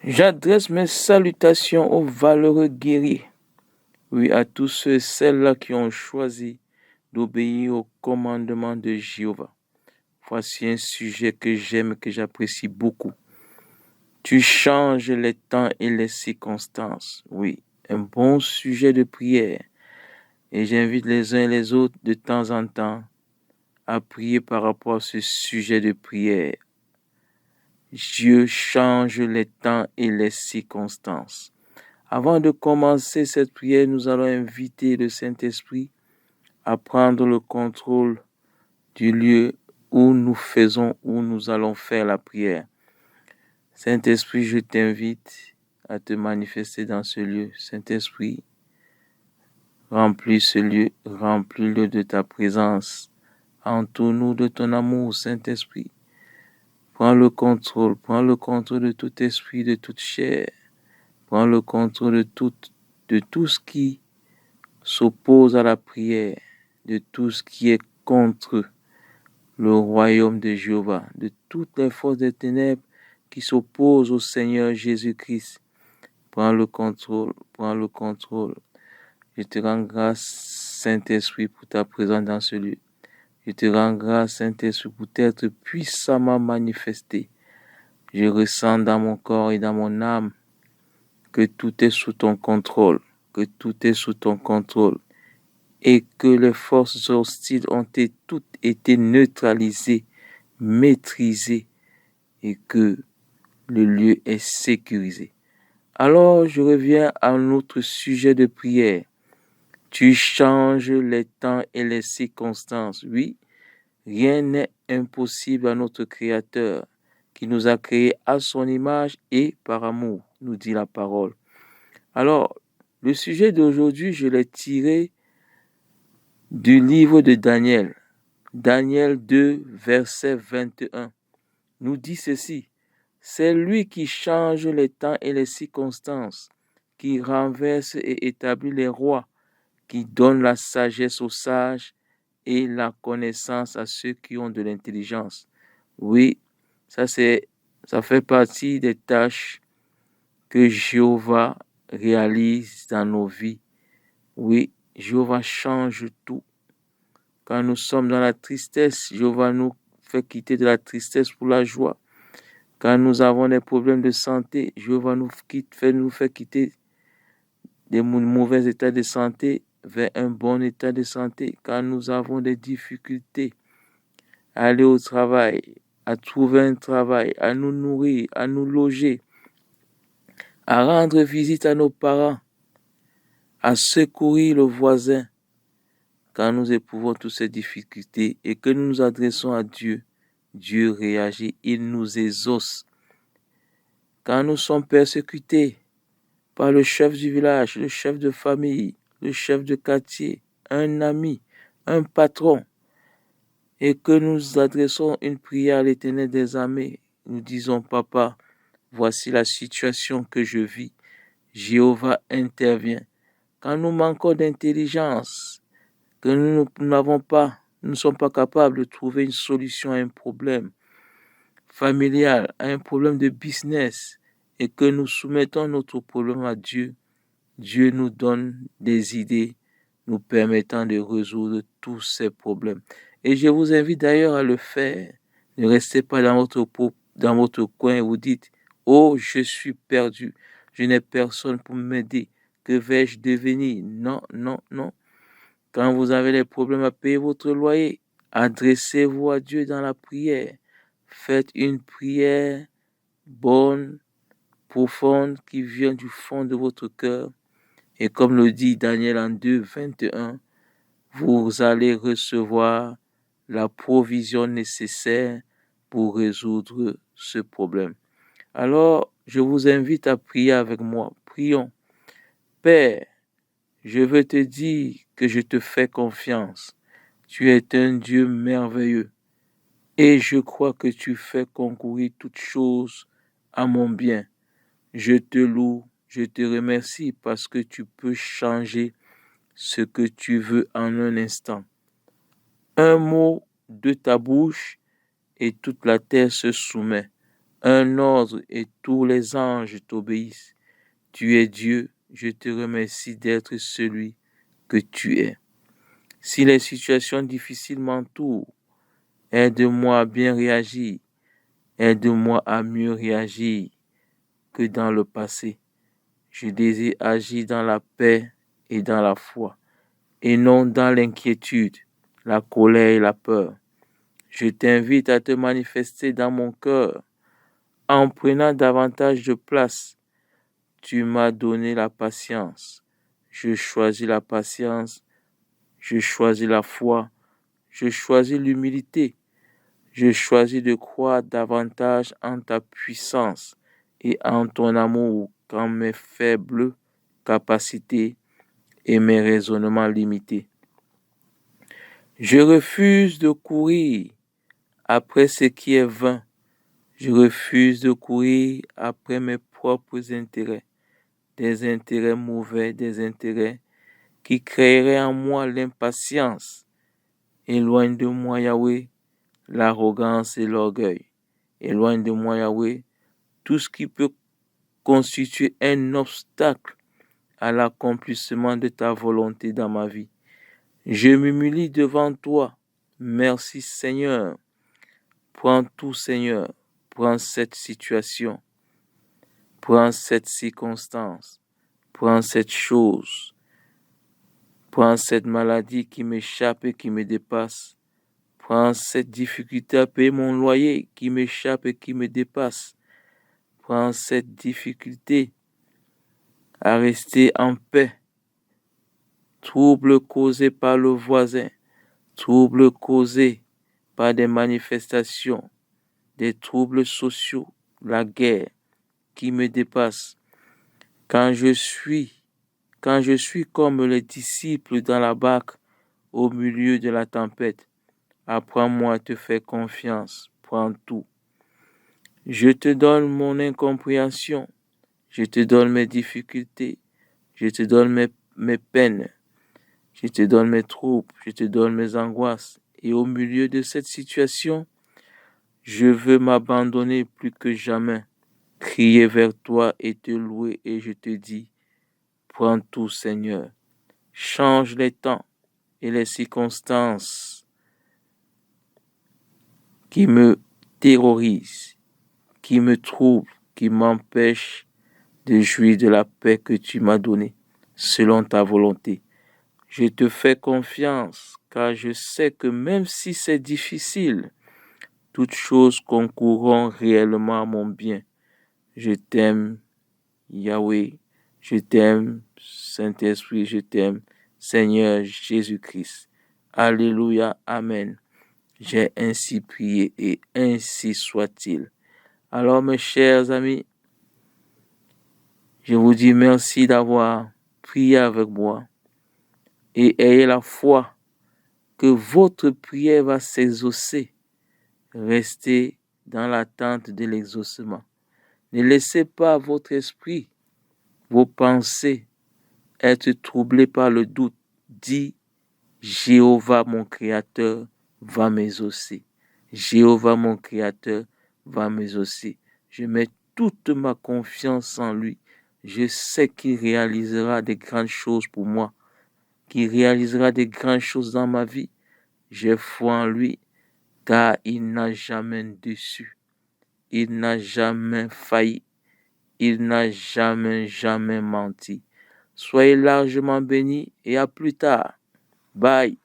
J'adresse mes salutations aux valeureux guerriers, oui, à tous ceux et celles-là qui ont choisi d'obéir au commandement de Jéhovah. Voici un sujet que j'aime et que j'apprécie beaucoup. Tu changes les temps et les circonstances. Oui, un bon sujet de prière. Et j'invite les uns et les autres de temps en temps à prier par rapport à ce sujet de prière. Dieu change les temps et les circonstances. Avant de commencer cette prière, nous allons inviter le Saint-Esprit à prendre le contrôle du lieu où nous allons faire la prière. Saint-Esprit, je t'invite à te manifester dans ce lieu. Saint-Esprit, remplis ce lieu, remplis-le de ta présence. Entoure-nous de ton amour, Saint-Esprit. Prends le contrôle de tout esprit, de toute chair. Prends le contrôle de tout ce qui s'oppose à la prière, de tout ce qui est contre le royaume de Jéhovah, de toutes les forces des ténèbres qui s'opposent au Seigneur Jésus-Christ. Prends le contrôle. Je te rends grâce, Saint-Esprit, pour ta présence dans ce lieu. Je te rends grâce, Saint-Esprit, pour t'être puissamment manifesté. Je ressens dans mon corps et dans mon âme que tout est sous ton contrôle, et que les forces hostiles ont toutes été neutralisées, maîtrisées, et que le lieu est sécurisé. Alors, je reviens à notre sujet de prière. Tu changes les temps et les circonstances. Oui, rien n'est impossible à notre Créateur qui nous a créés à son image et par amour, nous dit la parole. Alors, le sujet d'aujourd'hui, je l'ai tiré du livre de Daniel. Daniel 2, verset 21, nous dit ceci. C'est lui qui change les temps et les circonstances, qui renverse et établit les rois, qui donne la sagesse aux sages et la connaissance à ceux qui ont de l'intelligence. Oui, ça fait partie des tâches que Jéhovah réalise dans nos vies. Oui, Jéhovah change tout. Quand nous sommes dans la tristesse, Jéhovah nous fait quitter de la tristesse pour la joie. Quand nous avons des problèmes de santé, Jéhovah nous fait quitter des mauvais états de santé vers un bon état de santé. Quand nous avons des difficultés à aller au travail, à trouver un travail, à nous nourrir, à nous loger, à rendre visite à nos parents, à secourir le voisin, quand nous éprouvons toutes ces difficultés et que nous nous adressons à Dieu, Dieu réagit, il nous exauce. Quand nous sommes persécutés par le chef du village, le chef de famille, le chef de quartier, un ami, un patron, et que nous adressons une prière à l'Éternel des armées, nous disons, Papa, voici la situation que je vis. Jéhovah intervient. Quand nous manquons d'intelligence, que nous ne sommes pas capables de trouver une solution à un problème familial, à un problème de business, et que nous soumettons notre problème à Dieu, Dieu nous donne des idées nous permettant de résoudre tous ces problèmes. Et je vous invite d'ailleurs à le faire. Ne restez pas dans votre coin et vous dites, oh, je suis perdu, je n'ai personne pour m'aider, que vais-je devenir? Non, non, non. Quand vous avez des problèmes à payer votre loyer, adressez-vous à Dieu dans la prière. Faites une prière bonne, profonde, qui vient du fond de votre cœur. Et comme le dit Daniel en 2, 21, vous allez recevoir la provision nécessaire pour résoudre ce problème. Alors, je vous invite à prier avec moi. Prions. Père, je veux te dire que je te fais confiance. Tu es un Dieu merveilleux et je crois que tu fais concourir toutes choses à mon bien. Je te loue, je te remercie parce que tu peux changer ce que tu veux en un instant. Un mot de ta bouche et toute la terre se soumet. un ordre et tous les anges t'obéissent. Tu es Dieu, je te remercie d'être celui que tu es. Si les situations difficiles m'entourent, aide-moi à bien réagir, aide-moi à mieux réagir que dans le passé. Je désire agir dans la paix et dans la foi, et non dans l'inquiétude, la colère et la peur. Je t'invite à te manifester dans mon cœur en prenant davantage de place. Tu m'as donné la patience. Je choisis la patience. Je choisis la foi. Je choisis l'humilité. Je choisis de croire davantage en ta puissance et en ton amour qu'en mes faibles capacités et mes raisonnements limités. Je refuse de courir après ce qui est vain. Je refuse de courir après mes propres intérêts, des intérêts mauvais, des intérêts qui créeraient en moi l'impatience. Éloigne de moi, Yahweh, l'arrogance et l'orgueil. Éloigne de moi, Yahweh, tout ce qui peut constituer un obstacle à l'accomplissement de ta volonté dans ma vie. Je m'humilie devant toi. Merci, Seigneur. Prends tout, Seigneur. Prends cette situation. Prends cette circonstance. Prends cette chose. Prends cette maladie qui m'échappe et qui me dépasse. Prends cette difficulté à payer mon loyer qui m'échappe et qui me dépasse. Prends cette difficulté à rester en paix. Troubles causés par le voisin. Troubles causés par des manifestations, des troubles sociaux, la guerre qui me dépasse. Quand je suis comme les disciples dans la barque au milieu de la tempête, apprends-moi à te faire confiance. Prends tout. Je te donne mon incompréhension. Je te donne mes difficultés. Je te donne mes peines. Je te donne mes troubles. Je te donne mes angoisses. Et au milieu de cette situation, je veux m'abandonner plus que jamais, crier vers toi et te louer, et je te dis, prends tout, Seigneur. Change les temps et les circonstances qui me terrorisent, qui me troublent, qui m'empêchent de jouir de la paix que tu m'as donnée, selon ta volonté. Je te fais confiance, car je sais que même si c'est difficile, toutes choses concourront réellement à mon bien. Je t'aime, Yahweh. Je t'aime, Saint-Esprit. Je t'aime, Seigneur Jésus-Christ. Alléluia. Amen. J'ai ainsi prié et ainsi soit-il. Alors, mes chers amis, je vous dis merci d'avoir prié avec moi et ayez la foi que votre prière va s'exaucer. Restez dans l'attente de l'exaucement. Ne laissez pas votre esprit, vos pensées être troublés par le doute. Dis, Jéhovah mon Créateur va m'exaucer. Jéhovah mon Créateur va m'exaucer. Je mets toute ma confiance en lui. Je sais qu'il réalisera des grandes choses pour moi, qu'il réalisera des grandes choses dans ma vie. J'ai foi en lui, car il n'a jamais déçu. Il n'a jamais failli. Il n'a jamais menti. Soyez largement bénis et à plus tard. Bye.